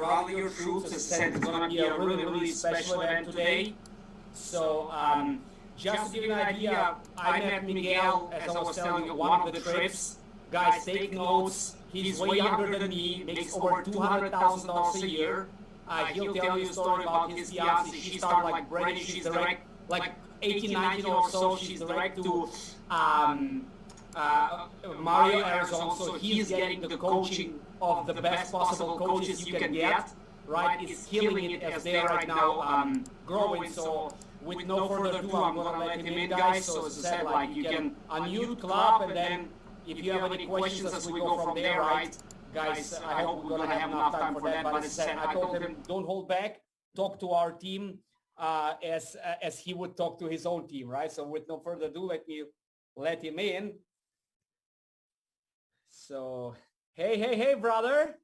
rally your troops. As I said, it's going to be a really, really special event today. So just to give you an idea, I met Miguel, as I was telling you, one of the trips. Guys, take notes. He's way younger than me, makes over $200,000 a year. He'll tell you a story about his fiance. She started like Brady. She's direct, like 18, 19 or so. She's direct to Mario, Arizona. So he's getting the coaching of the best possible coaches you can get. Right? Is killing it as they are right now growing. So with no further ado, I'm gonna let him in, guys. So as I said, like you can unmute, clap, and then if you have any questions as we go from there, right? Guys, I hope we're gonna have enough time for that. But as I said, I told him, don't hold back. Talk to our team as he would talk to his own team, right? So with no further ado, let him in. So hey, brother.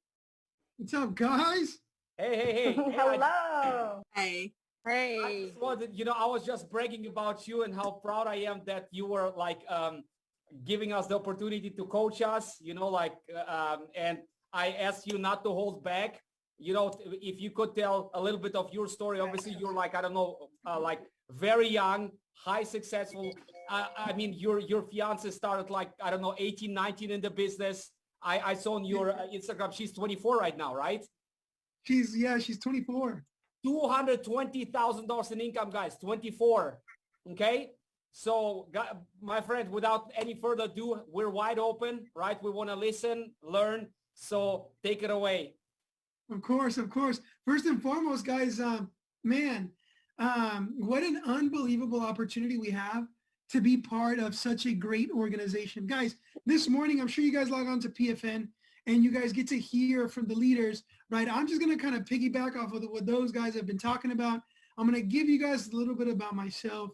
What's up, guys? Hey. Hello. Hey. I just wanted, I was just bragging about you and how proud I am that you were like giving us the opportunity to coach us, and I asked you not to hold back. If you could tell a little bit of your story. Obviously, you're like, I don't know, like very young, high successful. I mean, your fiance started like, I don't know, 18, 19 in the business. I saw on your Instagram, she's 24 right now, right? She's 24. $220,000 in income, guys. 24. Okay. So, my friend, without any further ado, we're wide open, right? We want to listen, learn. So take it away. Of course. First and foremost, guys, what an unbelievable opportunity we have to be part of such a great organization. Guys, this morning, I'm sure you guys log on to PFN and you guys get to hear from the leaders, right? I'm just going to kind of piggyback off of what those guys have been talking about. I'm going to give you guys a little bit about myself.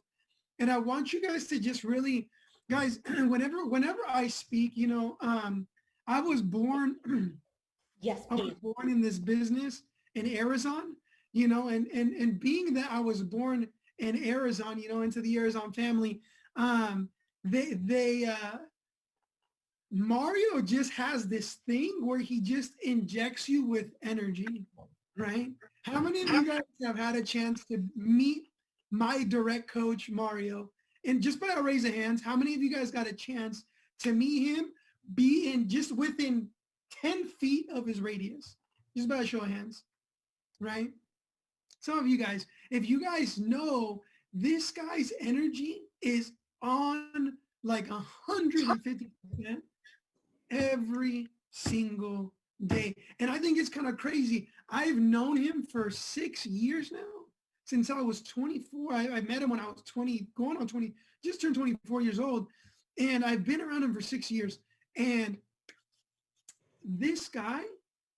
And I want you guys to just really, guys, whenever I speak, I was born, I was born in this business in Arizona, and being that I was born in Arizona, into the Arizona family, Mario just has this thing where he just injects you with energy, right? How many of you guys have had a chance to meet my direct coach, Mario? And just by a raise of hands, how many of you guys got a chance to meet him, be in just within 10 feet of his radius? Just by a show of hands, right? Some of you guys, if you guys know, this guy's energy is on like 150% every single day. And I think it's kind of crazy. I've known him for 6 years now, since I was 24. I met him when I was 20, going on 20, just turned 24 years old. And I've been around him for 6 years. And this guy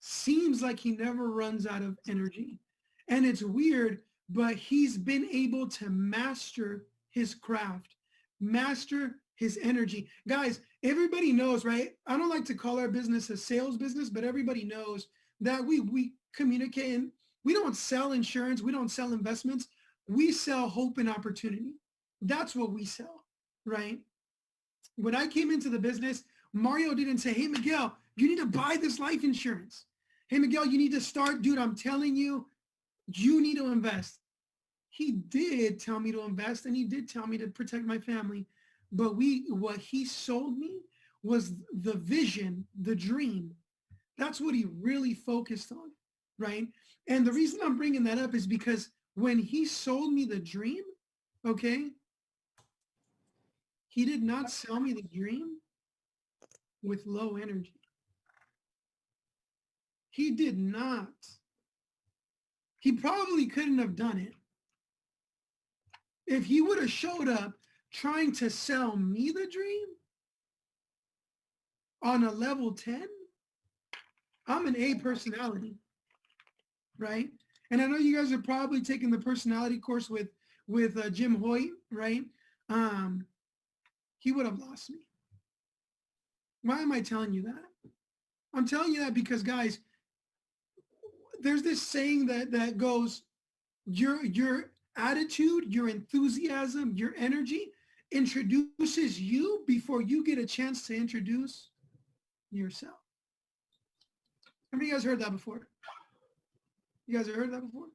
seems like he never runs out of energy. And it's weird, but he's been able to master his craft, master his energy. Guys, everybody knows, right? I don't like to call our business a sales business, but everybody knows that we communicate, and we don't sell insurance. We don't sell investments. We sell hope and opportunity. That's what we sell, right? When I came into the business, Mario didn't say, hey, Miquel, you need to buy this life insurance. Hey, Miquel, you need to start. Dude, I'm telling you, you need to invest. He did tell me to invest, and he did tell me to protect my family. But what he sold me was the vision, the dream. That's what he really focused on, right? And the reason I'm bringing that up is because when he sold me the dream, okay, he did not sell me the dream with low energy. He did not. He probably couldn't have done it. If he would have showed up trying to sell me the dream on a level 10, I'm an A personality, right? And I know you guys are probably taking the personality course with Jim Hoyt, right? He would have lost me. Why am I telling you that? I'm telling you that because, guys, there's this saying that goes, your attitude, your enthusiasm, your energy introduces you before you get a chance to introduce yourself. Have you guys heard that before? You guys have heard that before?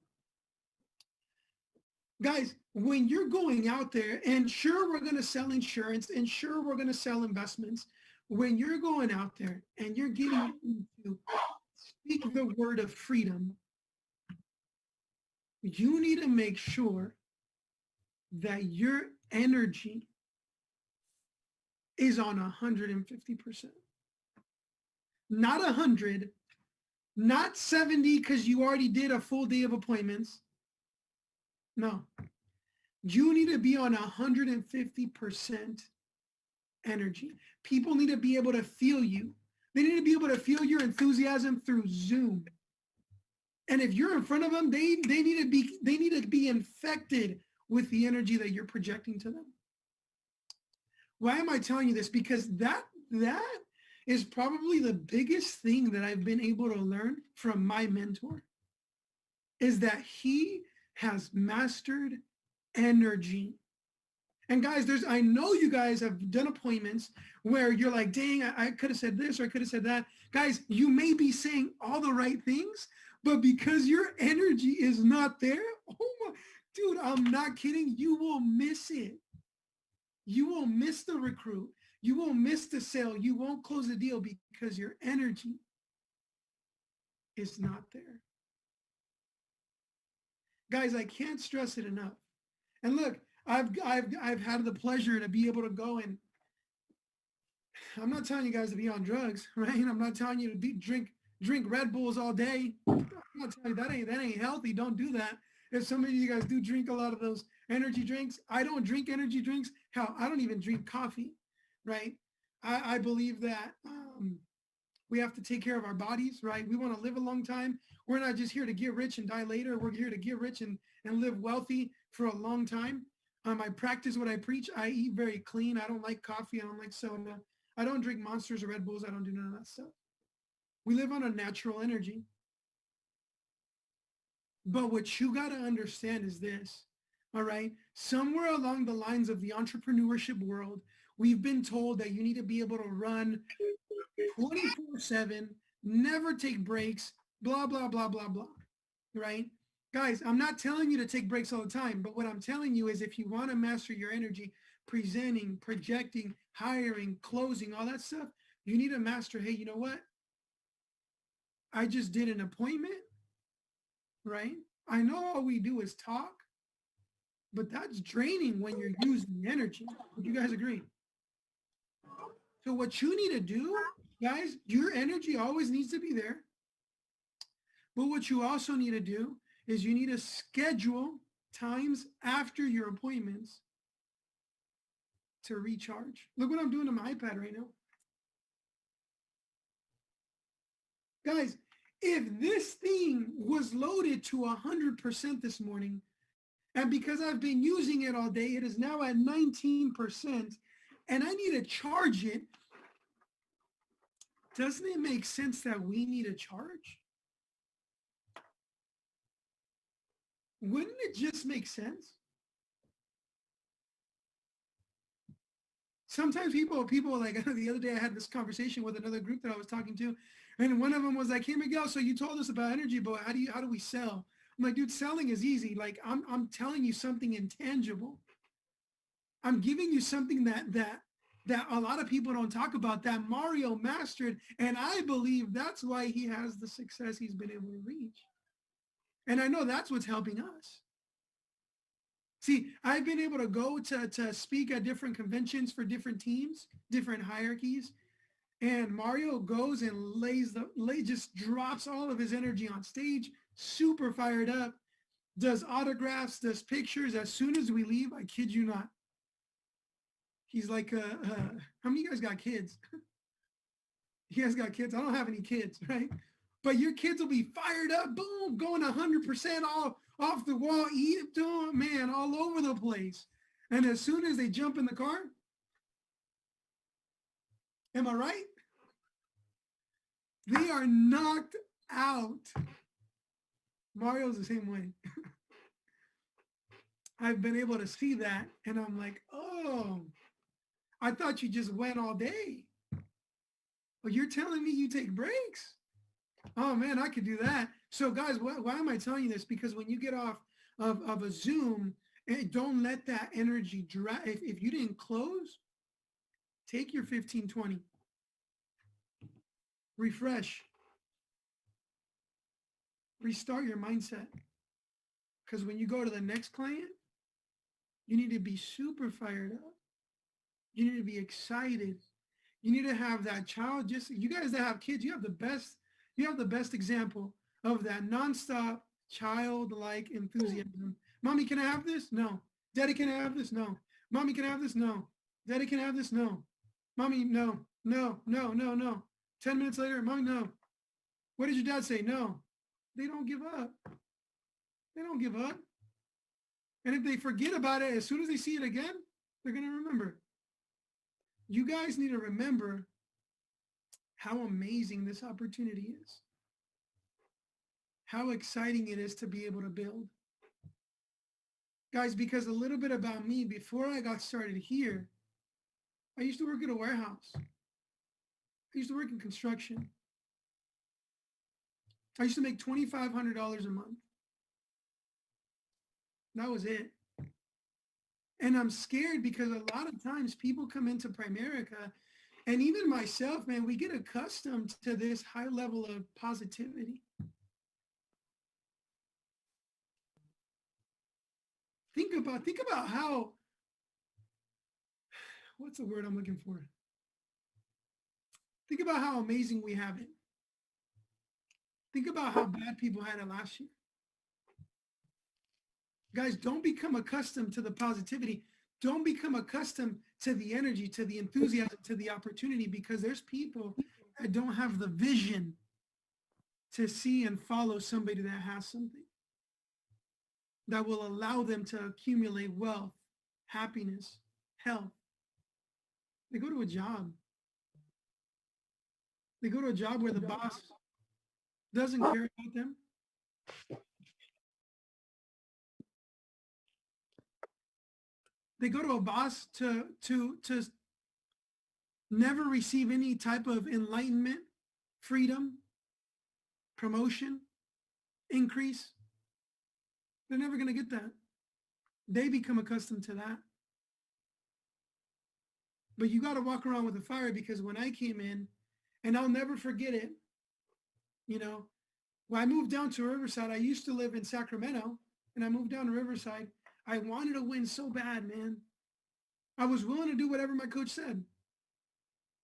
Guys, when you're going out there, and sure, we're going to sell insurance, and sure, we're going to sell investments. When you're going out there and you're getting to speak the word of freedom, you need to make sure that your energy is on 150%. Not 100, not 70 because you already did a full day of appointments. No. You need to be on 150% energy. People need to be able to feel you. They need to be able to feel your enthusiasm through Zoom. And if you're in front of them, they need to be infected with the energy that you're projecting to them. Why am I telling you this? Because that is probably the biggest thing that I've been able to learn from my mentor, is that he has mastered energy. And guys, I know you guys have done appointments where you're like, dang, I could have said this or I could have said that. Guys, you may be saying all the right things, but because your energy is not there, oh my, dude, I'm not kidding. You will miss it. You will miss the recruit. You will miss the sale. You won't close the deal because your energy is not there. Guys, I can't stress it enough. And look, I've had the pleasure to be able to go and I'm not telling you guys to be on drugs, right? I'm not telling you to drink Red Bulls all day. I'm not telling you that ain't healthy. Don't do that. If some of you guys do drink a lot of those energy drinks, I don't drink energy drinks. Hell, I don't even drink coffee, right? I believe that we have to take care of our bodies, right? We want to live a long time. We're not just here to get rich and die later. We're here to get rich and live wealthy for a long time. I practice what I preach. I eat very clean. I don't like coffee. I don't like soda. I don't drink Monsters or Red Bulls. I don't do none of that stuff. We live on a natural energy. But what you got to understand is this, all right? Somewhere along the lines of the entrepreneurship world, we've been told that you need to be able to run 24/7, never take breaks, blah, blah, blah, blah, blah, right? Guys, I'm not telling you to take breaks all the time, but what I'm telling you is if you want to master your energy, presenting, projecting, hiring, closing, all that stuff, you need to master, hey, you know what? I just did an appointment, right? I know all we do is talk, but that's draining when you're using energy. Would you guys agree? So what you need to do, guys, your energy always needs to be there. But what you also need to do is you need to schedule times after your appointments to recharge. Look what I'm doing on my iPad right now. Guys, if this thing was loaded to 100% this morning, and because I've been using it all day, it is now at 19%, and I need to charge it, doesn't it make sense that we need a charge? Wouldn't it just make sense? Sometimes people like the other day I had this conversation with another group that I was talking to, and one of them was like, hey Miguel, so you told us about energy, but how do we sell? I'm like, dude, selling is easy. Like I'm telling you something intangible. I'm giving you something that a lot of people don't talk about, that Mario mastered, and I believe that's why he has the success he's been able to reach. And I know that's what's helping us. See, I've been able to go to speak at different conventions for different teams, different hierarchies, and Mario goes and just drops all of his energy on stage, super fired up, does autographs, does pictures. As soon as we leave, I kid you not, he's like, how many of you guys got kids? You guys got kids? I don't have any kids, right? But your kids will be fired up, boom, going 100% off the wall, man, all over the place. And as soon as they jump in the car, am I right? They are knocked out. Mario's the same way. I've been able to see that, and I'm like, oh, I thought you just went all day. But you're telling me you take breaks? Oh man, I could do that. So guys, why am I telling you this? Because when you get off of a Zoom, don't let that energy drag. If you didn't close, take your 15, 20. Refresh. Restart your mindset. Because when you go to the next client, you need to be super fired up. You need to be excited. You need to have that child. Just you guys that have kids, you have the best example of that nonstop childlike enthusiasm. Mommy, can I have this? No. Daddy, can I have this? No. Mommy, can I have this? No. Daddy, can I have this? No. Mommy, no. 10 minutes later, Mommy, no. What did your dad say? No. They don't give up. They don't give up. And if they forget about it, as soon as they see it again, they're going to remember. You guys need to remember how amazing this opportunity is. How exciting it is to be able to build. Guys, because a little bit about me, before I got started here, I used to work at a warehouse. I used to work in construction. I used to make $2,500 a month. That was it. And I'm scared because a lot of times people come into Primerica, and even myself, man, we get accustomed to this high level of positivity. Think about how, what's the word I'm looking for? Think about how amazing we have it. Think about how bad people had it last year. Guys, don't become accustomed to the positivity. Don't become accustomed to the energy, to the enthusiasm, to the opportunity, because there's people that don't have the vision to see and follow somebody that has something that will allow them to accumulate wealth, happiness, health. They go to a job. They go to a job where the boss doesn't care about them. They go to a boss to never receive any type of enlightenment, freedom, promotion, increase. They're never going to get that. They become accustomed to that. But you got to walk around with a fire, because when I came in, and I'll never forget it, you know, when I moved down to Riverside, I used to live in Sacramento, and I moved down to Riverside. I wanted to win so bad, man. I was willing to do whatever my coach said.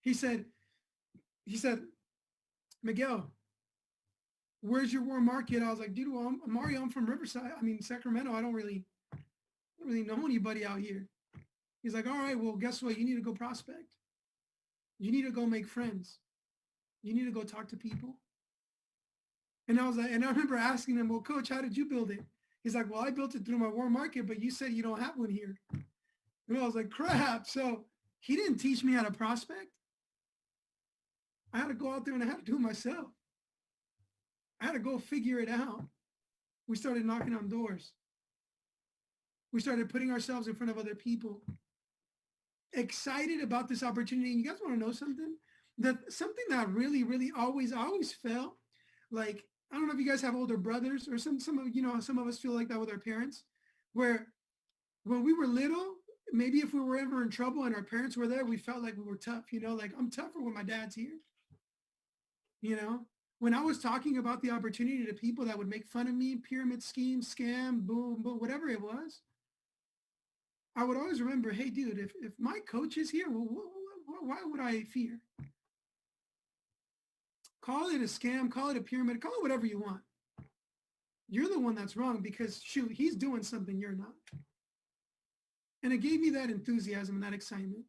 He said, Miguel, where's your warm market? I was like, dude, well, Mario, I'm from Riverside. I mean, Sacramento. I don't really know anybody out here. He's like, all right, well, guess what? You need to go prospect. You need to go make friends. You need to go talk to people. And I was like, and I remember asking him, well, coach, how did you build it? He's like, well, I built it through my warm market, but you said you don't have one here. And I was like, crap. So he didn't teach me how to prospect. I had to go out there and I had to do it myself. I had to go figure it out. We started knocking on doors. We started putting ourselves in front of other people. Excited about this opportunity. And you guys want to know something? Something that really, really I always felt like, I don't know if you guys have older brothers, or some of us feel like that with our parents, where when we were little, maybe if we were ever in trouble and our parents were there, we felt like we were tough, like I'm tougher when my dad's here. When I was talking about the opportunity to people that would make fun of me, pyramid scheme, scam, boom, whatever it was, I would always remember, hey, dude, if my coach is here, why would I fear? Call it a scam, call it a pyramid, call it whatever you want. You're the one that's wrong, because shoot, he's doing something you're not. And it gave me that enthusiasm and that excitement.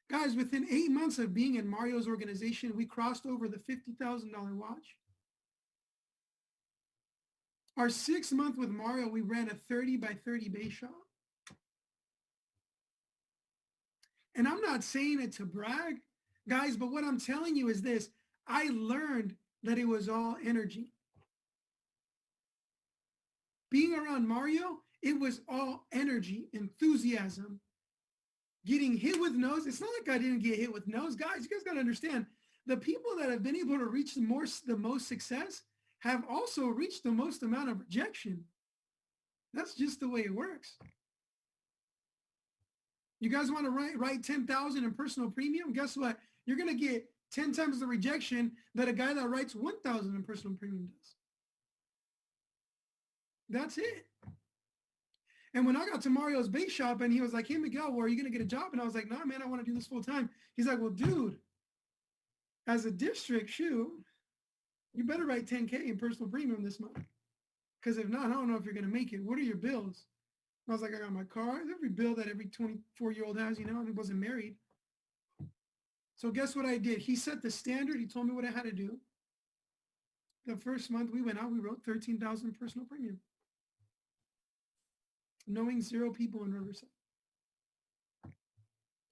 Guys, within 8 months of being in Mario's organization, we crossed over the $50,000 watch. Our 6th month with Mario, we ran a 30 by 30 base shop. And I'm not saying it to brag, guys, but what I'm telling you is this. I learned that it was all energy. Being around Mario, it was all energy, enthusiasm, getting hit with no's. It's not like I didn't get hit with no's. Guys, you guys got to understand, the people that have been able to reach the most success have also reached the most amount of rejection. That's just the way it works. You guys want to write 10,000 in personal premium? Guess what? You're going to get 10 times the rejection that a guy that writes 1,000 in personal premium does. That's it. And when I got to Mario's base shop and he was like, hey, Miguel, where are you going to get a job? And I was like, nah, man, I want to do this full time. He's like, well, dude, as a district, shoot, you better write 10K in personal premium this month. Because if not, I don't know if you're going to make it. What are your bills? I was like, I got my car, every bill that every 24-year-old has, and I wasn't married. So guess what I did? He set the standard. He told me what I had to do. The first month we went out, we wrote 13,000 personal premium. Knowing 0 people in Riverside.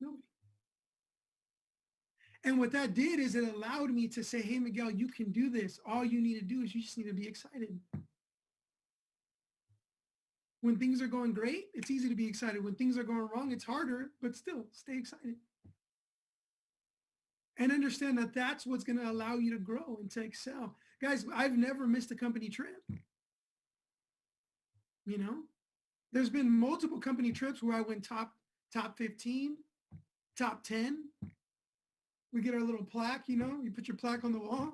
Nobody. And what that did is it allowed me to say, hey, Miguel, you can do this. All you need to do is you just need to be excited. When things are going great, it's easy to be excited. When things are going wrong, it's harder, but still stay excited. And understand that that's what's going to allow you to grow and to excel. Guys, I've never missed a company trip. There's been multiple company trips where I went top 15, top 10. We get our little plaque, you put your plaque on the wall.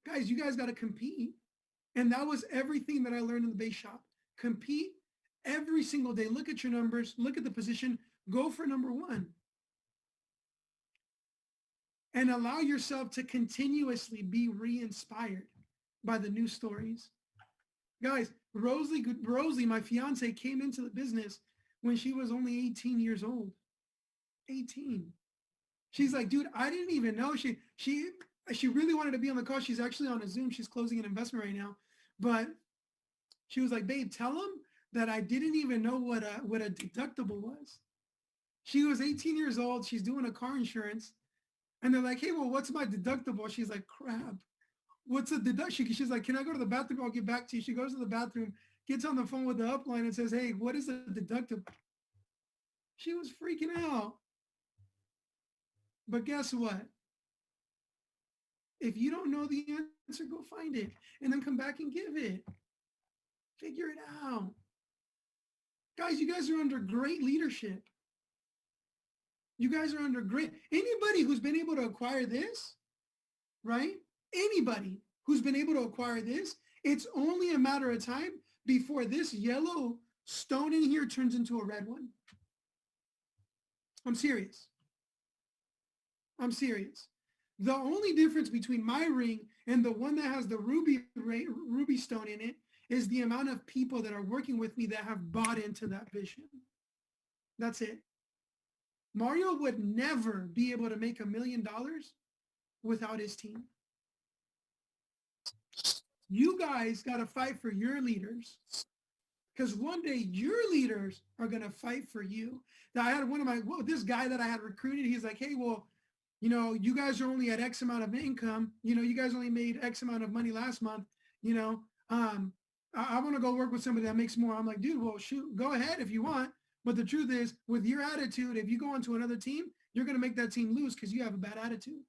Guys, you guys got to compete. And that was everything that I learned in the base shop. Compete every single day. Look at your numbers. Look at the position. Go for number 1. And allow yourself to continuously be re-inspired by the new stories. Guys, Rosie, my fiance, came into the business when she was only 18 years old. 18. She's like, dude, I didn't even know. She really wanted to be on the call. She's actually on a Zoom. She's closing an investment right now. But she was like, babe, tell them that I didn't even know what a deductible was. She was 18 years old. She's doing a car insurance. And they're like, hey, well, what's my deductible? She's like, crap. What's a deduction? She's like, can I go to the bathroom? I'll get back to you. She goes to the bathroom, gets on the phone with the upline and says, hey, what is a deductible? She was freaking out. But guess what? If you don't know the answer, go find it and then come back and give it. Figure it out. Guys, you guys are under great leadership. You guys are under great. Anybody who's been able to acquire this, right? Anybody who's been able to acquire this, it's only a matter of time before this yellow stone in here turns into a red one. I'm serious. I'm serious. The only difference between my ring and the one that has the ruby stone in it is the amount of people that are working with me that have bought into that vision. That's it. Mario would never be able to make $1 million without his team. You guys got to fight for your leaders, because one day your leaders are going to fight for you. Now, I had this guy that I had recruited. He's like, hey, well, you guys are only at X amount of income. You guys only made X amount of money last month. I want to go work with somebody that makes more. I'm like, dude, well, shoot, go ahead if you want. But the truth is, with your attitude, if you go onto another team, you're going to make that team lose because you have a bad attitude.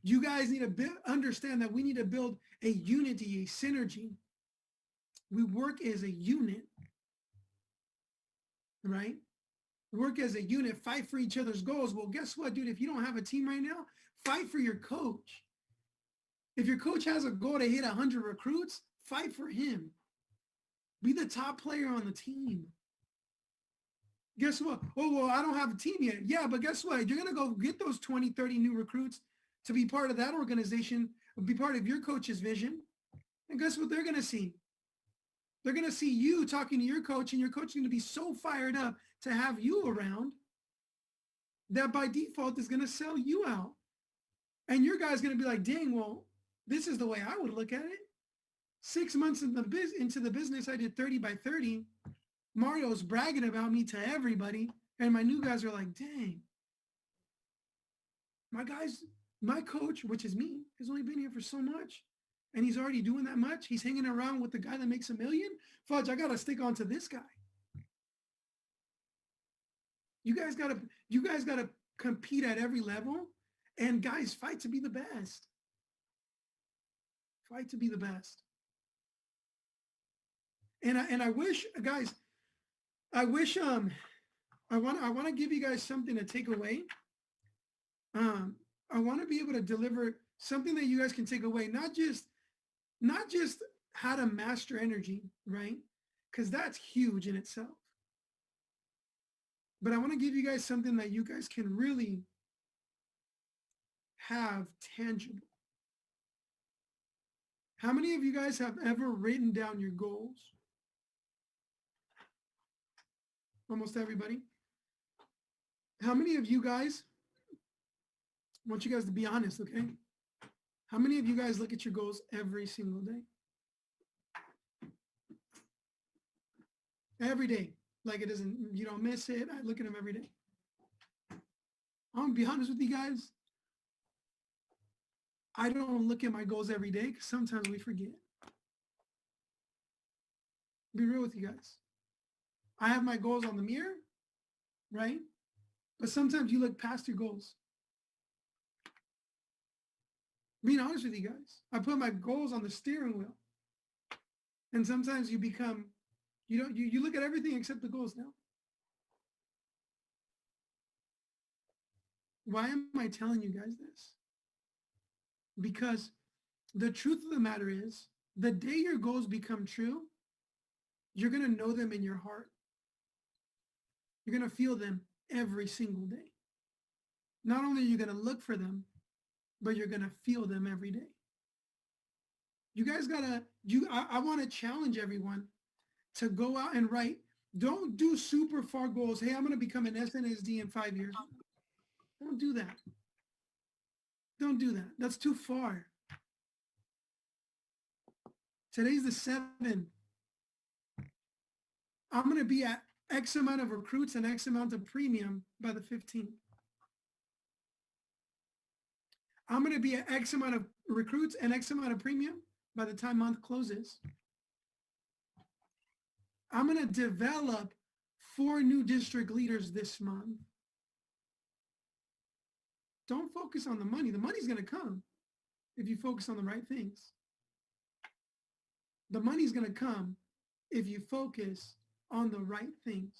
You guys need to understand that we need to build a unity, a synergy. We work as a unit, right? Work as a unit, fight for each other's goals. Well, guess what, dude? If you don't have a team right now, fight for your coach. If your coach has a goal to hit 100 recruits, fight for him. Be the top player on the team. Guess what? Oh, well, I don't have a team yet. Yeah, but guess what? You're going to go get those 20, 30 new recruits to be part of that organization, be part of your coach's vision. And guess what they're going to see? They're going to see you talking to your coach, and your coach is going to be so fired up to have you around that by default is going to sell you out. And your guy's going to be like, dang, well, this is the way I would look at it. 6 months into the business, I did 30 by 30. Mario's bragging about me to everybody. And my new guys are like, dang. My coach, which is me, has only been here for so much. And he's already doing that much. He's hanging around with the guy that makes $1 million. Fudge, I got to stick on to this guy. You guys got to compete at every level And guys, fight to be the best. Fight to be the best. And I wish, guys, I wish I want to give you guys something to take away. I want to be able to deliver something that you guys can take away, not just how to master energy, right? Because that's huge in itself. But I want to give you guys something that you guys can really have tangible. How many of you guys have ever written down your goals? Almost everybody. How many of you guys, I want you guys to be honest, okay? How many of you guys look at your goals every single day? Every day. Like it doesn't, you don't miss it. I look at them every day. I'm gonna be honest with you guys. I don't look at my goals every day because sometimes we forget. Be real with you guys. I have my goals on the mirror, right? But sometimes you look past your goals. Being honest with you guys, I put my goals on the steering wheel. And sometimes you become, you look at everything except the goals now. Why am I telling you guys this? Because the truth of the matter is, the day your goals become true, you're going to know them in your heart. You're going to feel them every single day. Not only are you going to look for them, but you're going to feel them every day. You guys I want to challenge everyone to go out and write. Don't do super far goals. Hey, I'm going to become an SNSD in 5 years. Don't do that. Don't do that. That's too far. Today's the 7th. I'm going to be at X amount of recruits and X amount of premium by the 15th. I'm going to be at X amount of recruits and X amount of premium by the time month closes. I'm going to develop 4 new district leaders this month. Don't focus on the money. The money's going to come if you focus on the right things. The money's going to come if you focus on the right things.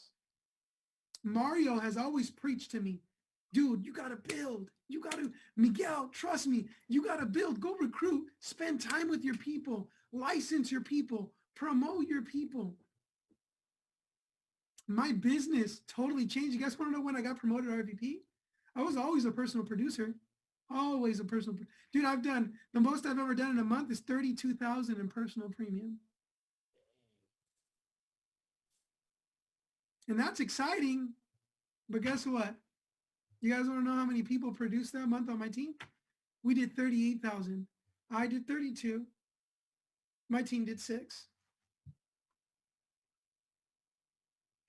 Mario has always preached to me, dude, you got to build. You got to, Miguel, trust me, you got to build, go recruit, spend time with your people, license your people, promote your people. My business totally changed. You guys want to know when I got promoted to RVP? I was always a personal producer, always a personal. Dude, I've done, the most I've ever done in a month is 32,000 in personal premium. And that's exciting, but guess what? You guys want to know how many people produced that month on my team? We did 38,000. I did 32. My team did 6.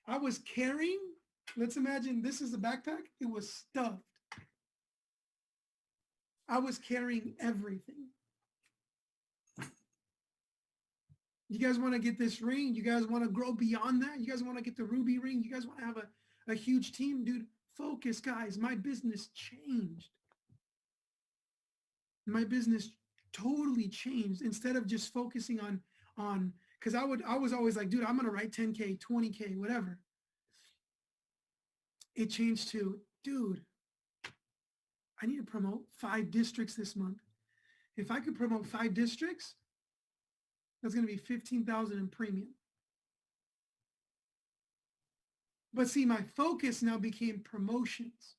I was carrying, let's imagine this is a backpack. It was stuffed. I was carrying everything. You guys want to get this ring? You guys want to grow beyond that? You guys want to get the ruby ring? You guys want to have a huge team? Dude, focus, guys. My business changed. My business totally changed. Instead of just focusing on because I was always like, dude, I'm going to write 10K, 20K, whatever. It changed to, dude, I need to promote 5 districts this month. If I could promote 5 districts, that's going to be 15,000 in premium. But see, my focus now became promotions.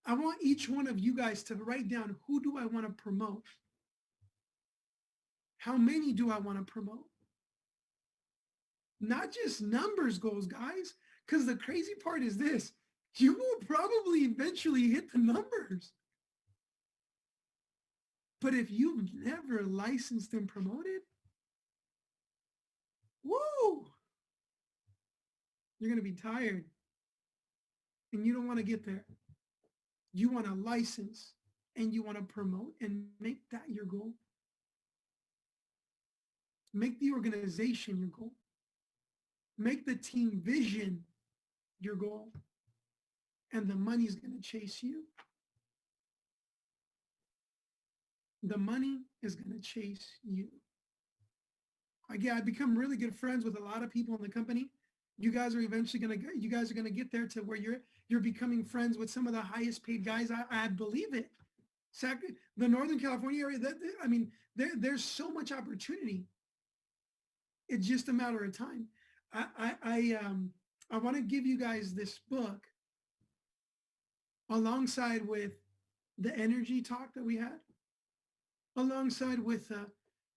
I want each one of you guys to write down, who do I want to promote? How many do I want to promote? Not just numbers goals, guys, because the crazy part is this. You will probably eventually hit the numbers. But if you've never licensed and promoted, woo, you're going to be tired. And you don't want to get there. You want to license and you want to promote and make that your goal. Make the organization your goal. Make the team vision your goal. and the money's going to chase you. The money is going to chase you. Again, I've become really good friends with a lot of people in the company. You guys are eventually going to get there to where you're becoming friends with some of the highest paid guys. I believe it. The Northern California area, there's so much opportunity. It's just a matter of time. I want to give you guys this book alongside with the energy talk that we had, alongside with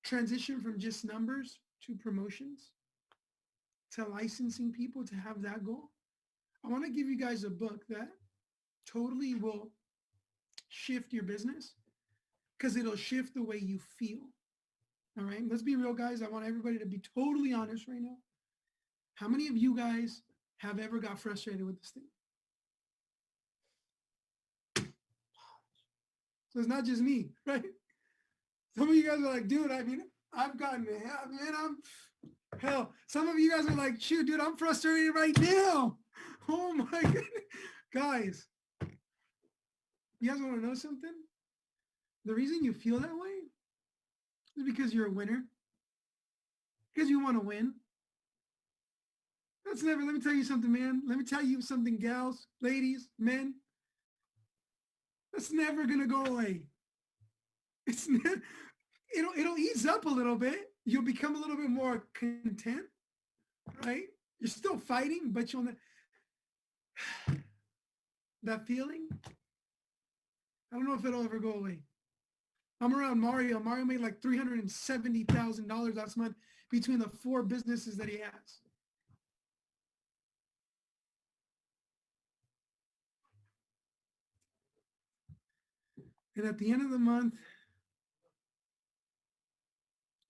transition from just numbers to promotions, to licensing people, to have that goal. I want to give you guys a book that totally will shift your business, because it'll shift the way you feel. All right, let's be real, guys. I want everybody to be totally honest right now. How many of you guys have ever got frustrated with this thing? So it's not just me, right? Some of you guys are like, dude, I've gotten hell. Some of you guys are like, shoot, dude, I'm frustrated right now. Oh my goodness. Guys, you guys want to know something? The reason you feel that way is because you're a winner. Because you want to win. Let me tell you something, man. Let me tell you something, gals, ladies, men. That's never going to go away. It'll ease up a little bit. You'll become a little bit more content, right? You're still fighting, but you'll that feeling, I don't know if it'll ever go away. I'm around Mario. Mario made like $370,000 last month between the 4 businesses that he has. And at the end of the month,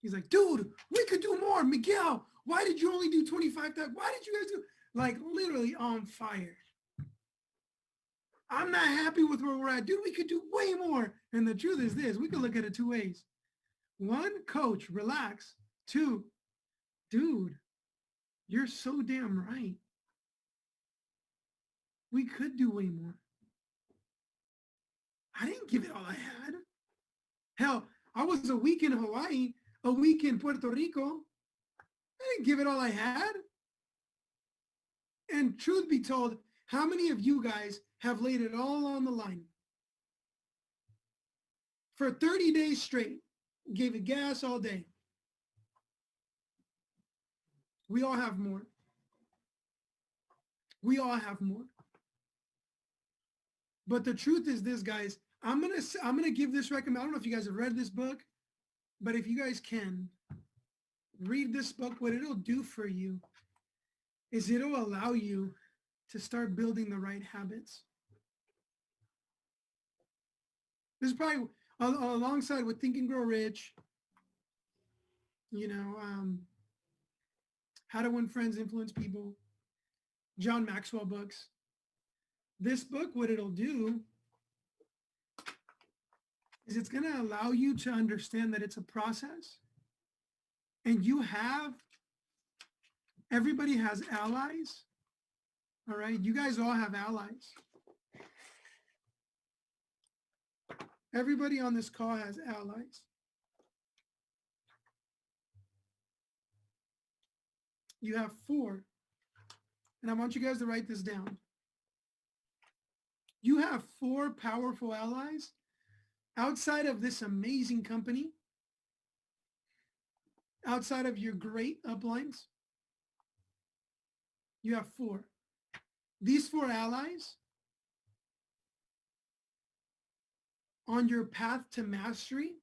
he's like, dude, we could do more. Miquel, why did you only do 25,000? Why did you guys do, like, literally on fire? I'm not happy with where we're at. Dude, we could do way more. And the truth is this, we could look at it 2 ways. 1, coach, relax. 2, dude, you're so damn right. We could do way more. I didn't give it all I had. Hell, I was a week in Hawaii, a week in Puerto Rico. I didn't give it all I had. And truth be told, how many of you guys have laid it all on the line? For 30 days straight, gave it gas all day. We all have more. We all have more. But the truth is this, guys. I'm gonna give this recommend. I don't know if you guys have read this book, but if you guys can read this book, what it'll do for you is it'll allow you to start building the right habits. This is probably alongside with Think and Grow Rich, How to Win Friends, Influence People, John Maxwell books. This book, what it'll do is it's going to allow you to understand that it's a process, and everybody has allies. All right. You guys all have allies. Everybody on this call has allies. You have 4. And I want you guys to write this down. You have 4 powerful allies outside of this amazing company, outside of your great uplines. You have 4. These 4 allies on your path to mastery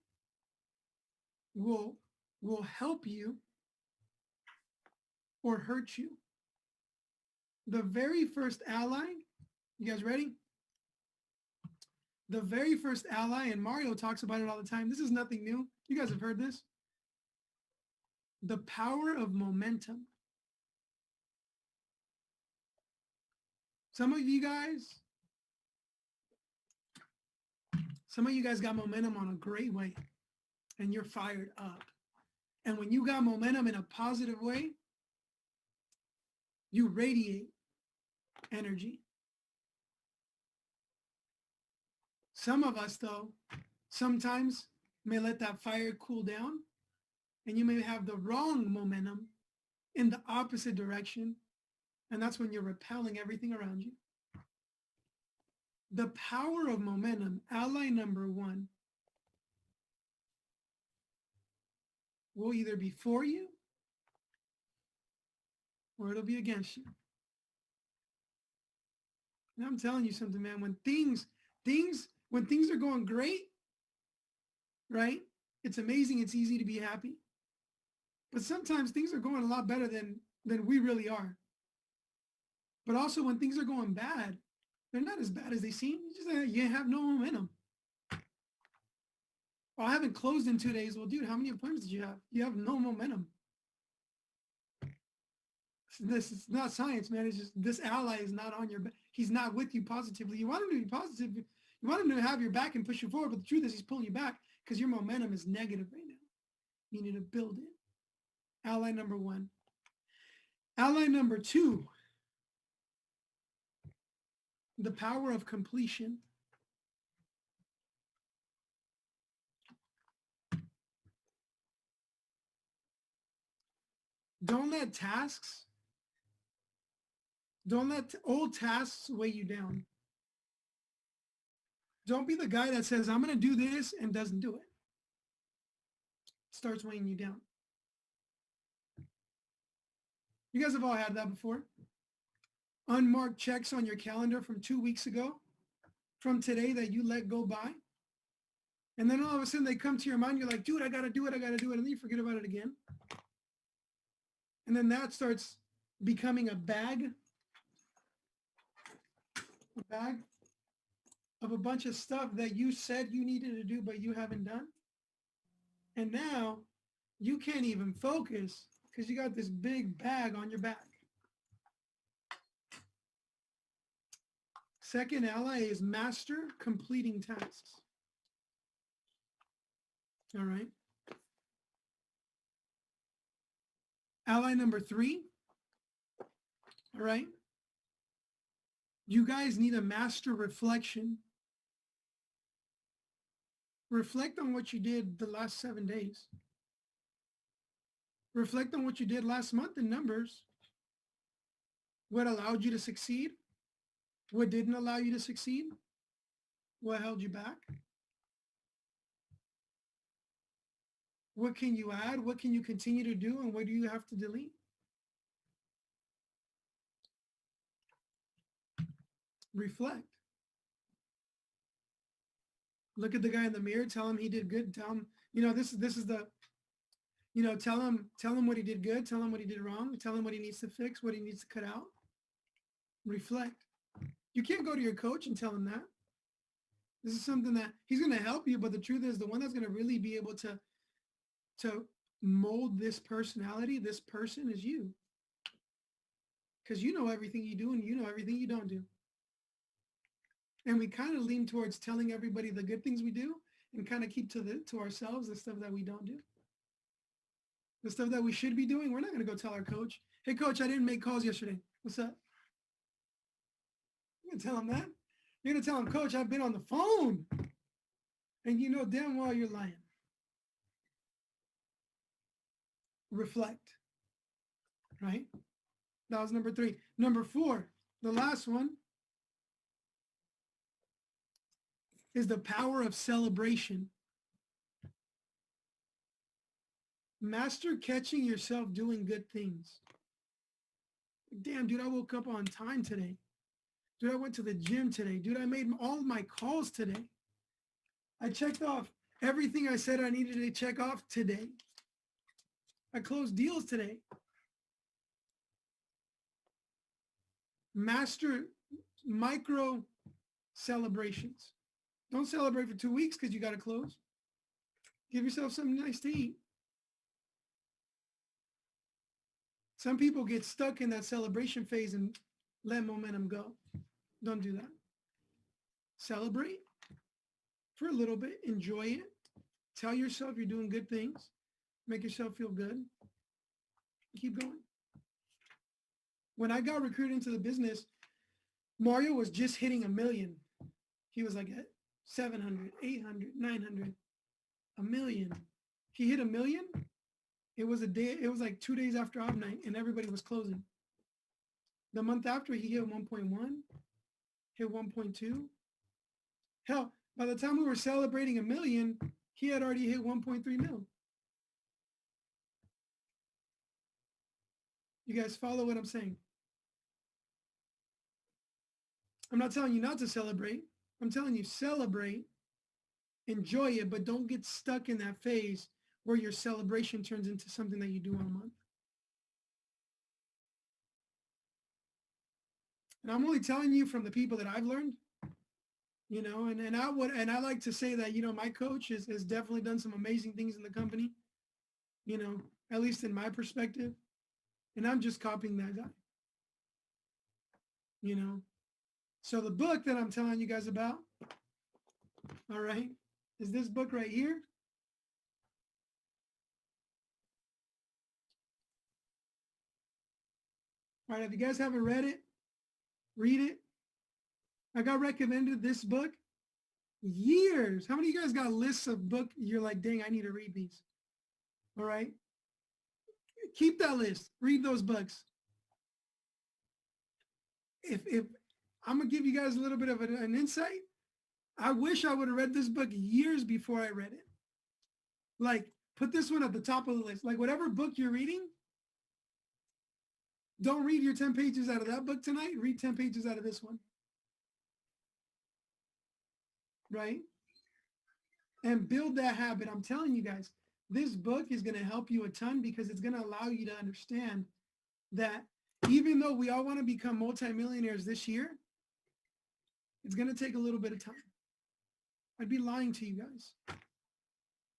will help you or hurt you. The very first ally, you guys ready? The very first ally, and Mario talks about it all the time. This is nothing new. You guys have heard this. The power of momentum. Some of you guys got momentum on a great way, and you're fired up. And when you got momentum in a positive way, you radiate energy. Some of us, though, sometimes may let that fire cool down, and you may have the wrong momentum in the opposite direction, and that's when you're repelling everything around you. The power of momentum, ally number one, will either be for you or it'll be against you. And I'm telling you something, man, when things are going great, right? It's amazing. It's easy to be happy. But sometimes things are going a lot better than we really are. But also when things are going bad, they're not as bad as they seem. You have no momentum. Oh, I haven't closed in 2 days. Well, dude, how many appointments did you have? You have no momentum. This is not science, man. It's just this ally is not on your back. He's not with you positively. You want him to be positive. You want him to have your back and push you forward. But the truth is he's pulling you back because your momentum is negative right now. You need to build it. Ally number one. Ally number two, the power of completion. Don't let old tasks weigh you down. Don't be the guy that says, I'm going to do this and doesn't do it. Starts weighing you down. You guys have all had that before. Unmarked checks on your calendar from 2 weeks ago, from today that you let go by. And then all of a sudden they come to your mind. You're like, dude, I got to do it. And then you forget about it again. And then that starts becoming a bag of a bunch of stuff that you said you needed to do, but you haven't done. And now you can't even focus because you got this big bag on your back. Second ally is master completing tasks. All right. Ally number three. All right. You guys need a master reflection. Reflect on what you did the last 7 days. Reflect on what you did last month in numbers. What allowed you to succeed? What didn't allow you to succeed? What held you back? What can you add? What can you continue to do? And what do you have to delete? Reflect. Look at the guy in the mirror. Tell him he did good. Tell him, this is the, tell him what he did good. Tell him what he did wrong. Tell him what he needs to fix, what he needs to cut out. Reflect. You can't go to your coach and tell him that. This is something that he's going to help you, but the truth is the one that's going to really be able to mold this personality, this person is you. Because you know everything you do and you know everything you don't do. And we kind of lean towards telling everybody the good things we do and kind of keep to ourselves the stuff that we don't do. The stuff that we should be doing, we're not going to go tell our coach, hey, coach, I didn't make calls yesterday. What's up? You're going to tell him that? You're going to tell him, coach, I've been on the phone. And you know damn well you're lying. Reflect. Right? That was number three. Number four, the last one, is the power of celebration. Master catching yourself doing good things. Damn, dude, I woke up on time today. Dude, I went to the gym today. Dude, I made all of my calls today. I checked off everything I said I needed to check off today. I closed deals today. Master micro celebrations. Don't celebrate for 2 weeks because you got to close. Give yourself something nice to eat. Some people get stuck in that celebration phase and let momentum go. Don't do that. Celebrate for a little bit. Enjoy it. Tell yourself you're doing good things. Make yourself feel good. Keep going. When I got recruited into the business, Mario was just hitting 1 million. He was like 700, 800, 900, a million. He hit a million. It was like 2 days after off night and everybody was closing. The month after he hit 1.1, hit 1.2. Hell, by the time we were celebrating a million, he had already hit 1.3 mil. You guys follow what I'm saying? I'm not telling you not to celebrate. I'm telling you celebrate, enjoy it, but don't get stuck in that phase where your celebration turns into something that you do in a month. And I'm only telling you from the people that I've learned, you know, and I like to say that, you know, my coach has definitely done some amazing things in the company, you know, at least in my perspective. And I'm just copying that guy, you know. So the book that I'm telling you guys about, all right, is this book right here. All right, if you guys haven't read it, read it. I got recommended this book years. How many of you guys got lists of books you're like, dang, I need to read these? All right. Keep that list. Read those books. If I'm going to give you guys a little bit of an insight, I wish I would have read this book years before I read it. Like, put this one at the top of the list. Like, whatever book you're reading, don't read your 10 pages out of that book tonight. Read 10 pages out of this one. Right? And build that habit. I'm telling you guys, this book is going to help you a ton because it's going to allow you to understand that even though we all want to become multimillionaires this year, it's going to take a little bit of time. I'd be lying to you guys.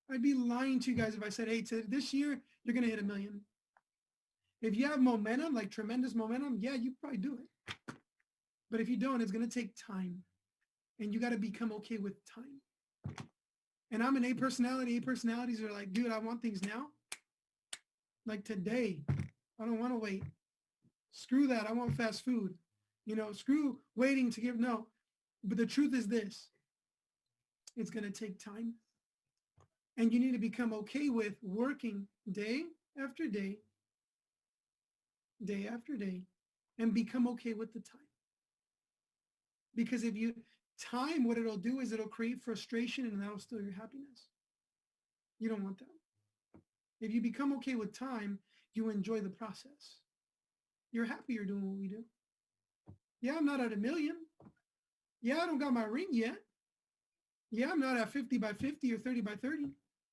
I'd be lying to you guys if I said, hey, this year, you're going to hit 1 million. If you have momentum, like tremendous momentum, yeah, you probably do it. But if you don't, it's going to take time. And you got to become okay with time. And I'm an A personality. A personalities are like, dude, I want things now. Like today. I don't want to wait. Screw that. I want fast food. You know, screw waiting to give. No. But the truth is this. It's going to take time. And you need to become okay with working day after day after day, and become okay with the time. Because if you time, what it'll do is it'll create frustration and that'll steal your happiness. You don't want that. If you become okay with time, you enjoy the process. You're happy you're doing what we do. Yeah, I'm not at 1 million. Yeah, I don't got my ring yet. Yeah, I'm not at 50 by 50 or 30 by 30.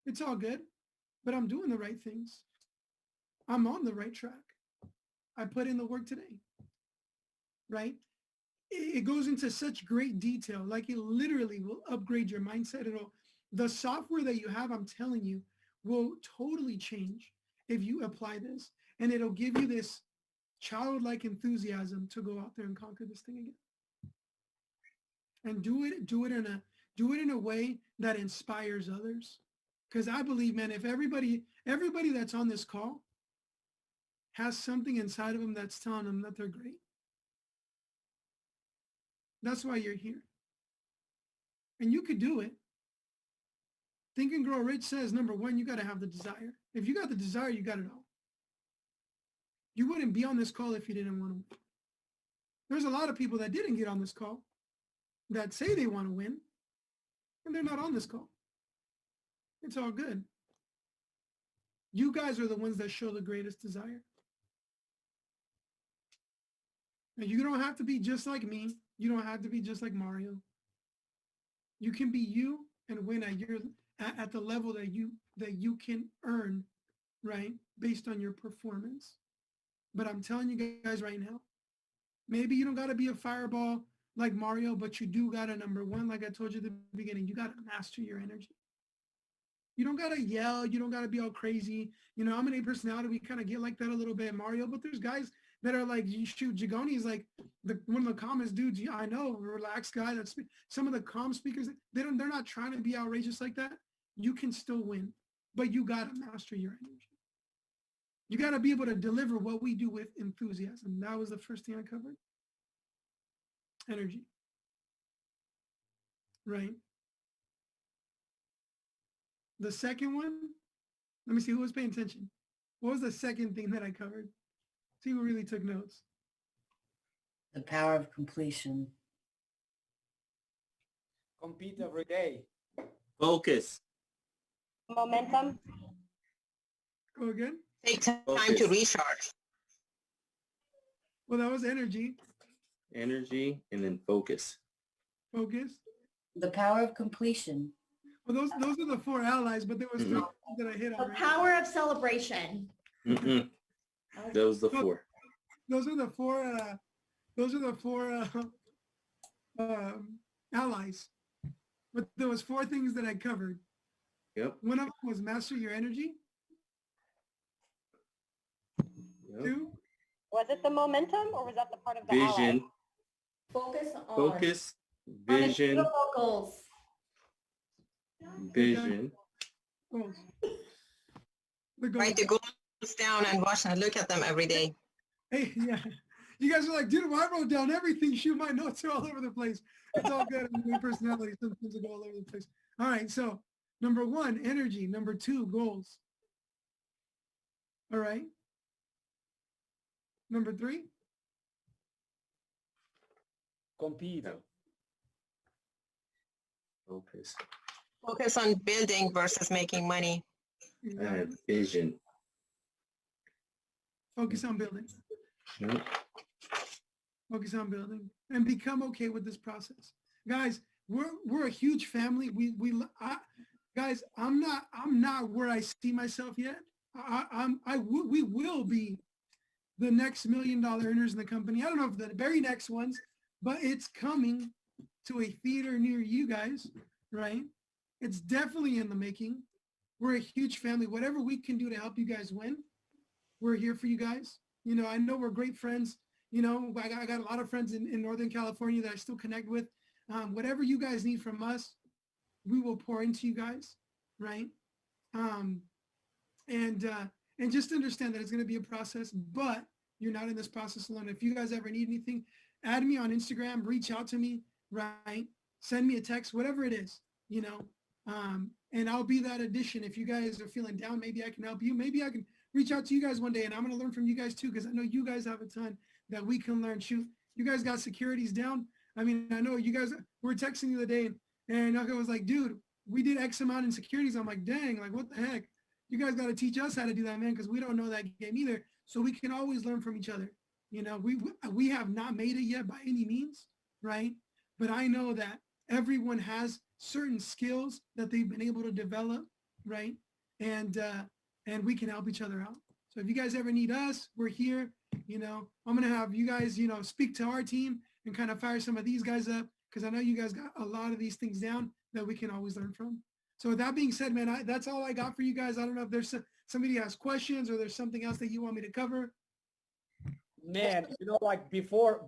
It's all good, but I'm doing the right things. I'm on the right track. I put in the work today, right? It goes into such great detail. Like it literally will upgrade your mindset. The software that you have, I'm telling you, will totally change if you apply this. And it'll give you this childlike enthusiasm to go out there and conquer this thing again. And do it in a way that inspires others. Because I believe, man, if everybody that's on this call has something inside of them that's telling them that they're great. That's why you're here. And you could do it. Think and Grow Rich says, number one, you got to have the desire. If you got the desire, you got it all. You wouldn't be on this call if you didn't want to win. There's a lot of people that didn't get on this call that say they want to win, and they're not on this call. It's all good. You guys are the ones that show the greatest desire. And you don't have to be just like me. You don't have to be just like Mario. You can be you and win at the level that you can earn, right? Based on your performance. But I'm telling you guys right now, maybe you don't got to be a fireball like Mario, but you do got to, number one, like I told you at the beginning, you got to master your energy. You don't got to yell. You don't got to be all crazy. You know, I'm an A personality. We kind of get like that a little bit, Mario, but there's guys that are like, shoot, Jagoni is like one of the calmest dudes I know, a relaxed guy. That's some of the calm speakers. They're not trying to be outrageous like that. You can still win, but you got to master your energy. You got to be able to deliver what we do with enthusiasm. That was the first thing I covered. Energy. Right? The second one, let me see who was paying attention. What was the second thing that I covered? See who really took notes. The power of completion. Compete every day. Focus. Momentum. Go again. Take time Focus. to recharge. Well, that was energy, Energy and then focus. focus. The power of completion. Well, those are the four allies, but there was three that I hit The on. power of celebration. Mm-mm. Those the four. Those are the four. Those are the four allies. But there was four things that I covered. Yep. One of them was master your energy. Yep. Two, Was it the momentum or was that the part of the Vision. ally? Focus on Focus. Vision. goals. Vision. goals. The goals. Write the goals down and watch and look at them every day. Hey, yeah. You guys are like, dude, well, I wrote down everything. Shoot, my notes are all over the place. It's all good. My personality sometimes I go all over the place. All right. So number one, energy. Number two, goals. All right. Number three, Compete. Focus. Focus on building versus making money. And vision. focus on building. Yep. Focus on building and become okay with this process. Guys, we're a huge family. Guys, I'm not where I see myself yet. We will be the next $1 million earners in the company. I don't know if the very next ones, but it's coming to a theater near you guys, right? It's definitely in the making. We're a huge family. Whatever we can do to help you guys win, we're here for you guys. You know, I know we're great friends. You know, I got a lot of friends in Northern California that I still connect with. Whatever you guys need from us, we will pour into you guys, right? And just understand that it's going to be a process, but you're not in this process alone. If you guys ever need anything, add me on Instagram, reach out to me, right? Send me a text, whatever it is, you know, and I'll be that addition. If you guys are feeling down, maybe I can help you. Maybe I can reach out to you guys one day, and I'm going to learn from you guys too, because I know you guys have a ton that we can learn. Shoot, you guys got securities down. I mean, I know you guys were texting the other day, and I was like, dude, we did X amount in securities. I'm like, dang, like what the heck? You guys got to teach us how to do that, man, because we don't know that game either. So we can always learn from each other. You know, we have not made it yet by any means, right? But I know that everyone has certain skills that they've been able to develop, right? And we can help each other out. So if you guys ever need us, we're here. You know, I'm going to have you guys, you know, speak to our team and kind of fire some of these guys up, because I know you guys got a lot of these things down that we can always learn from. So with that being said, man, that's all I got for you guys. I don't know if there's somebody has questions or there's something else that you want me to cover. Man, you know, like before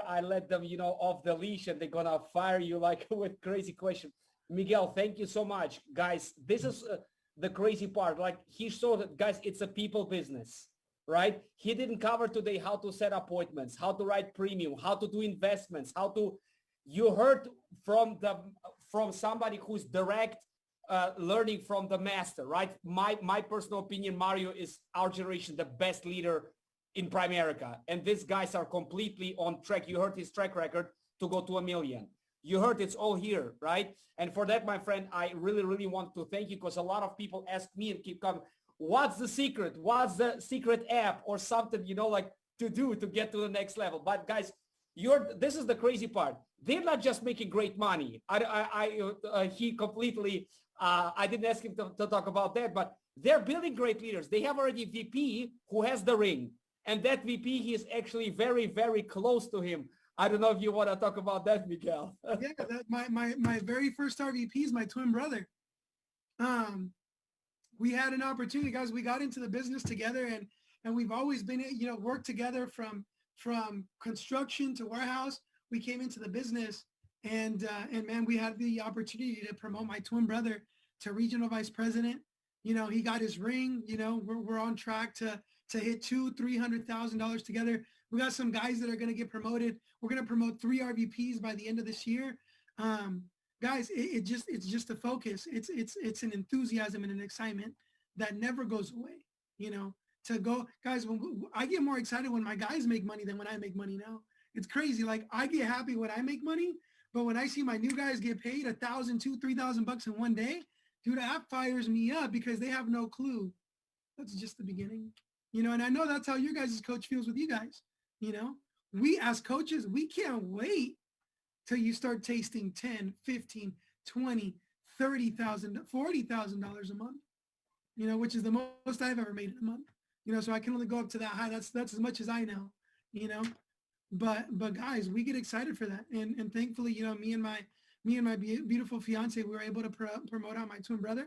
I let them, you know, off the leash and they're gonna fire you like with crazy questions. Miguel, thank you so much, guys. This is the crazy part. Like he showed that, guys, it's a people business, right? He didn't cover today how to set appointments, how to write premium, how to do investments, how to. You heard from somebody who's direct. Learning from the master, right? My personal opinion, Mario is our generation, the best leader in Primerica. And these guys are completely on track. You heard his track record to go to $1 million. You heard it's all here, right? And for that, my friend, I really, really want to thank you, because a lot of people ask me and keep coming, what's the secret? What's the secret app or something, you know, like to do to get to the next level? But guys, this is the crazy part. They're not just making great money. He completely, I didn't ask him to talk about that, but they're building great leaders. They have already a VP who has the ring, and that VP, he is actually very, very close to him. I don't know if you want to talk about that, Miquel. Yeah, my very first RVP is my twin brother. We had an opportunity, guys. We got into the business together, and we've always been, you know, worked together from construction to warehouse. We came into the business, and man, we had the opportunity to promote my twin brother to regional vice president. You know, he got his ring. You know, we're on track to hit $200,000-$300,000 together. We got some guys that are going to get promoted. We're going to promote 3 RVPs by the end of this year. guys, it's just a focus. It's an enthusiasm and an excitement that never goes away. You know, to go, guys. I get more excited when my guys make money than when I make money now. It's crazy. Like I get happy when I make money, but when I see my new guys get paid $1,000, $2,000, $3,000 in one day, dude, that fires me up because they have no clue. That's just the beginning, you know. And I know that's how your guys' coach feels with you guys. You know, we as coaches, we can't wait till you start tasting 10, 15, 20, 30,000, $40,000 a month, you know, which is the most I've ever made in a month, you know, so I can only go up to that high. That's as much as I know, you know, but guys, we get excited for that. And thankfully, you know, me and my beautiful fiance, we were able to promote out my twin brother.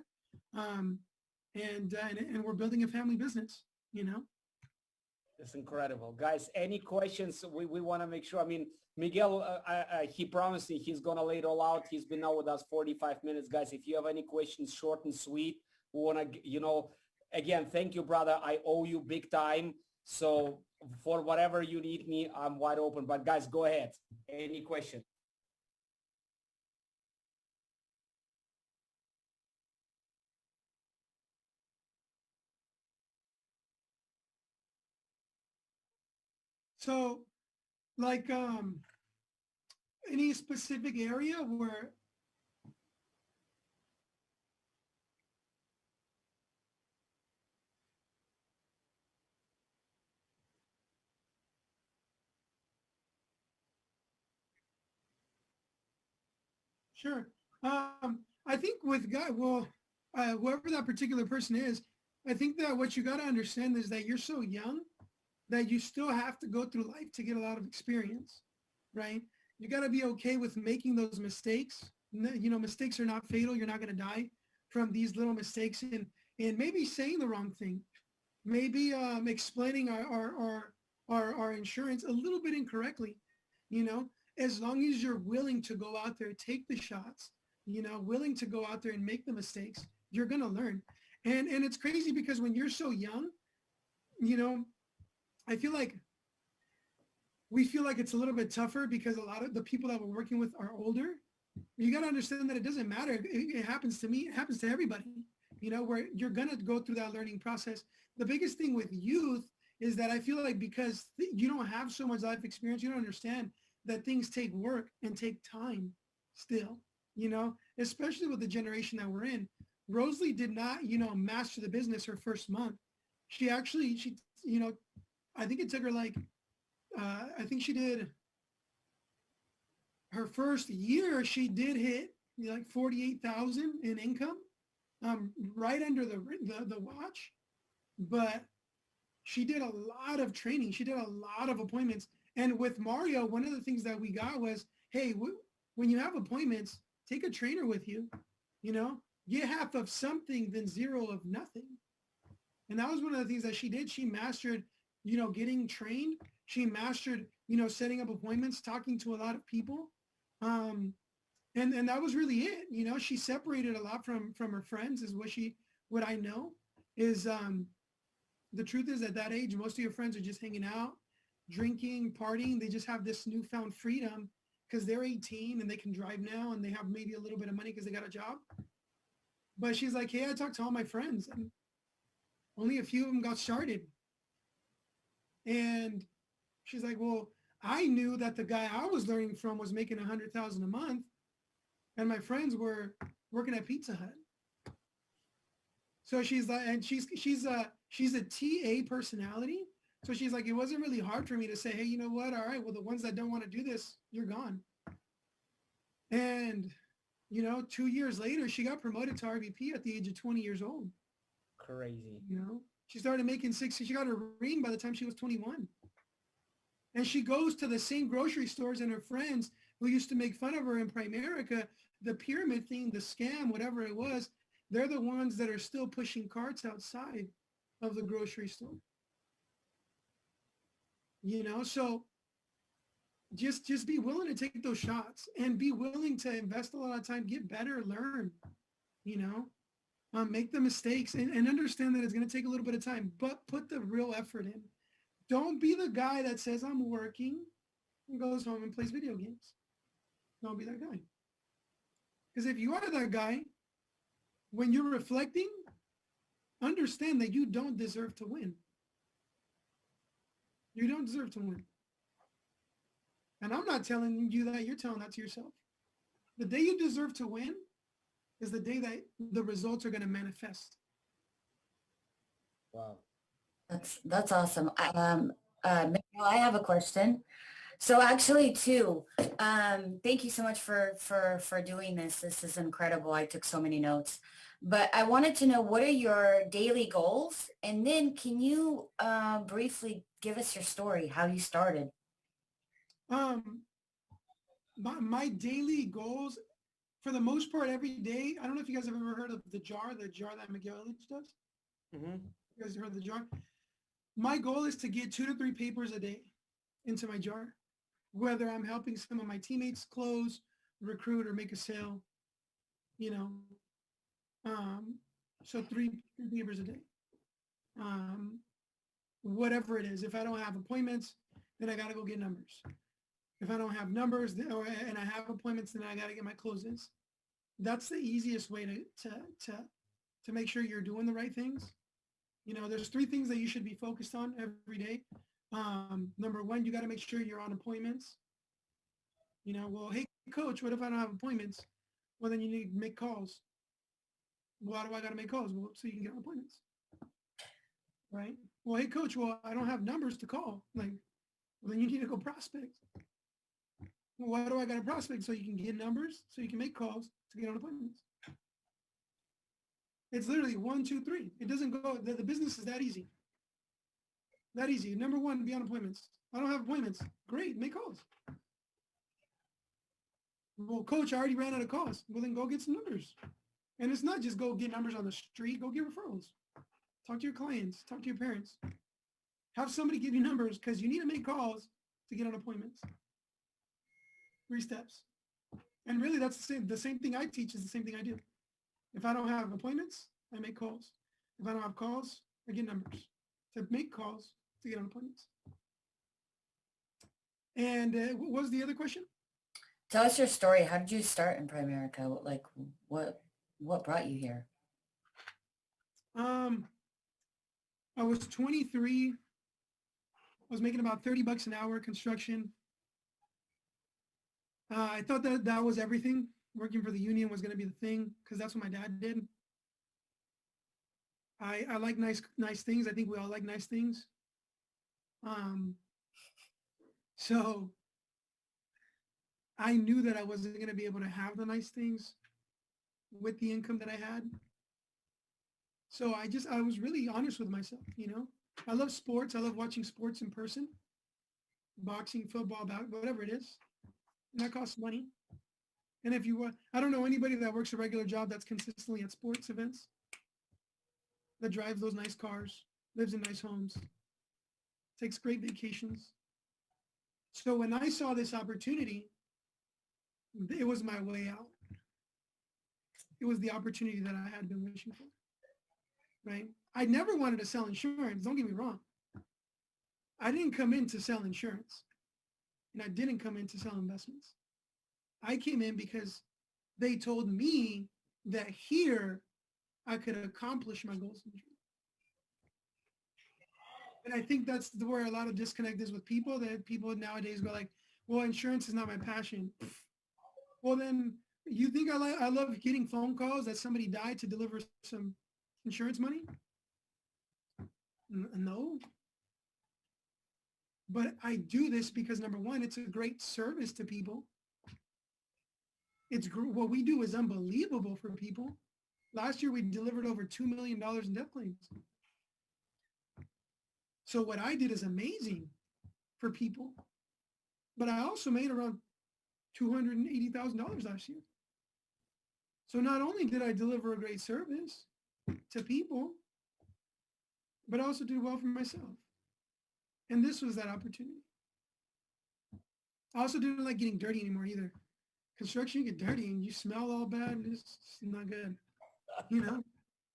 And we're building a family business, you know. It's incredible. Guys, any questions? We want to make sure. I mean, Miguel, he promised me he's going to lay it all out. He's been now with us 45 minutes. Guys, if you have any questions, short and sweet, we want to, you know, again, thank you, brother. I owe you big time. So for whatever you need me, I'm wide open. But guys, go ahead. Any question? So like any specific area where sure. I think with guy, whoever that particular person is, I think that what you got to understand is that you're so young that you still have to go through life to get a lot of experience, right? You got to be okay with making those mistakes. You know, mistakes are not fatal. You're not going to die from these little mistakes and maybe saying the wrong thing, maybe explaining our insurance a little bit incorrectly, you know, as long as you're willing to go out there, take the shots, you know, willing to go out there and make the mistakes, you're going to learn. And it's crazy because when you're so young, you know, I feel like we feel like it's a little bit tougher because a lot of the people that we're working with are older. You got to understand that it doesn't matter. It happens to me. It happens to everybody, you know, where you're going to go through that learning process. The biggest thing with youth is that I feel like because you don't have so much life experience, you don't understand that things take work and take time still, you know, especially with the generation that we're in. Rosalie did not, you know, master the business her first month. She, you know, I think it took her like, I think she did her first year, she did hit like 48,000 in income, right under the watch. But she did a lot of training. She did a lot of appointments. And with Mario, one of the things that we got was, hey, when you have appointments, take a trainer with you, you know, get half of something than zero of nothing. And that was one of the things that she did. She mastered, you know, getting trained. She mastered, you know, setting up appointments, talking to a lot of people. And that was really it. You know, she separated a lot from her friends is what I know is the truth is at that age, most of your friends are just hanging out, drinking, partying. They just have this newfound freedom because they're 18 and they can drive now and they have maybe a little bit of money because they got a job. But she's like, hey, I talked to all my friends and only a few of them got started. And she's like, well, I knew that the guy I was learning from was making 100,000 a month and my friends were working at Pizza Hut. So she's like, and she's a TA personality. So she's like, it wasn't really hard for me to say, hey, you know what? All right, well, the ones that don't want to do this, you're gone. And, you know, 2 years later, she got promoted to RVP at the age of 20 years old. Crazy. You know, she started making she got her ring by the time she was 21. And she goes to the same grocery stores and her friends who used to make fun of her in Primerica, the pyramid thing, the scam, whatever it was, they're the ones that are still pushing carts outside of the grocery store. You know, so just be willing to take those shots and be willing to invest a lot of time, get better, learn, you know, make the mistakes and understand that it's going to take a little bit of time, but put the real effort in. Don't be the guy that says I'm working and goes home and plays video games. Don't be that guy. Because if you are that guy, when you're reflecting, understand that you don't deserve to win. You don't deserve to win. And I'm not telling you that, you're telling that to yourself. The day you deserve to win is the day that the results are going to manifest. Wow. That's awesome. Miquel, I have a question. So actually too, thank you so much for doing this. This is incredible. I took so many notes. But I wanted to know, what are your daily goals? And then can you briefly give us your story, how you started? My daily goals, for the most part, every day, I don't know if you guys have ever heard of the jar that Miquel does. Mm-hmm. You guys heard of the jar? My goal is to get 2 to 3 papers a day into my jar, whether I'm helping some of my teammates close, recruit, or make a sale, you know. So three papers a day. Whatever it is. If I don't have appointments, then I got to go get numbers. If I don't have numbers and I have appointments, then I got to get my closes. That's the easiest way to make sure you're doing the right things. You know, there's 3 things that you should be focused on every day. Number 1, you got to make sure you're on appointments. You know, well, hey, coach, what if I don't have appointments? Well, then you need to make calls. Why do I got to make calls? Well, so you can get on appointments. Right? Well, hey, coach, well, I don't have numbers to call. Like, well, then you need to go prospect. Well, why do I got to prospect? So you can get numbers, so you can make calls to get on appointments. It's literally 1, 2, 3. It doesn't go, the business is that easy. That easy. Number 1, be on appointments. I don't have appointments. Great, make calls. Well, coach, I already ran out of calls. Well, then go get some numbers. And it's not just go get numbers on the street, go get referrals. Talk to your clients, talk to your parents. Have somebody give you numbers because you need to make calls to get on appointments. 3 steps. And really that's the same thing I teach is the same thing I do. If I don't have appointments, I make calls. If I don't have calls, I get numbers to make calls to get on appointments. And what was the other question? Tell us your story. How did you start in Primerica? Like, what brought you here? I was 23. I was making about $30 an hour construction. I thought that was everything. Working for the union was going to be the thing because that's what my dad did. I like nice things. I think we all like nice things. So I knew that I wasn't going to be able to have the nice things with the income that I had. So I was really honest with myself, you know. I love sports. I love watching sports in person. Boxing, football, whatever it is. And that costs money. And if you want, I don't know anybody that works a regular job that's consistently at sports events, that drives those nice cars, lives in nice homes, takes great vacations. So when I saw this opportunity, it was my way out. It was the opportunity that I had been wishing for, right? I never wanted to sell insurance. Don't get me wrong. I didn't come in to sell insurance, and I didn't come in to sell investments. I came in because they told me that here I could accomplish my goals in insurance. And I think that's where a lot of disconnect is with people, that people nowadays go like, well, insurance is not my passion. Well, then you think I love getting phone calls that somebody died to deliver some insurance money? No. But I do this because, number 1, it's a great service to people. What we do is unbelievable for people. Last year, we delivered over $2 million in death claims. So what I did is amazing for people. But I also made around $280,000 last year. So not only did I deliver a great service to people, but I also did well for myself. And this was that opportunity. I also didn't like getting dirty anymore either. Construction, you get dirty and you smell all bad. It's not good, you know?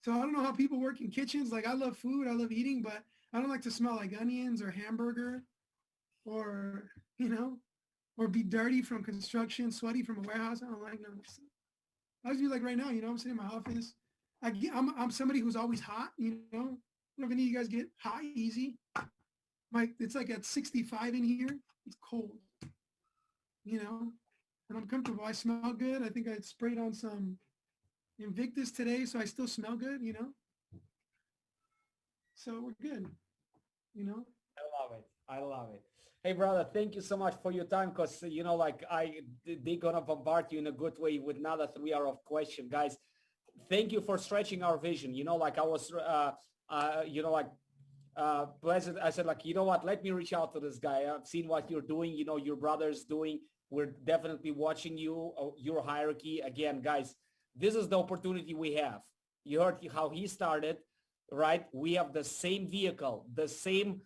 So I don't know how people work in kitchens. Like, I love food, I love eating, but I don't like to smell like onions or hamburger or, you know, or be dirty from construction, sweaty from a warehouse. I don't like none of that stuff. I was be like right now, I'm sitting in my office. I'm somebody who's always hot, I don't know if any of you guys get hot easy. It's like at 65 in here. It's cold, and I'm comfortable. I smell good. I think I sprayed on some Invictus today, so I still smell good, So we're good, I love it. I love it. Hey, brother, thank you so much for your time because, they're going to bombard you in a good way with another 3 hour of question. Guys, thank you for stretching our vision. I was, pleasant. I said, you know what, let me reach out to this guy. I've seen what you're doing, your brother's doing. We're definitely watching you, your hierarchy. Again, guys, this is the opportunity we have. You heard how he started, right? We have the same vehicle, the same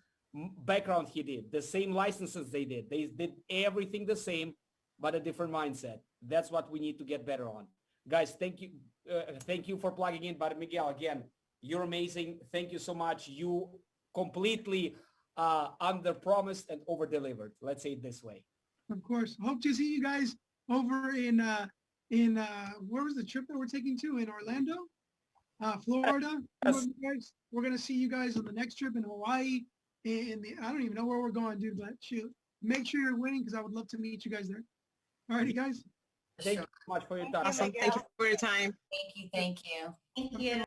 background he did, the same licenses they did. They did everything the same, but a different mindset. That's what we need to get better on. Guys, thank you. Thank you for plugging in. But Miquel, again, you're amazing. Thank you so much. You completely under-promised and over-delivered. Let's say it this way. of course. Hope to see you guys over in where was the trip that we're taking to in Orlando, Florida. Yes. We're gonna see you guys on the next trip in Hawaii. I don't even know where we're going, dude. But shoot, make sure you're winning because I would love to meet you guys there. Alrighty, guys. Thank you so much for your time. Awesome. Thank you for your time. Thank you. Thank you. Thank you.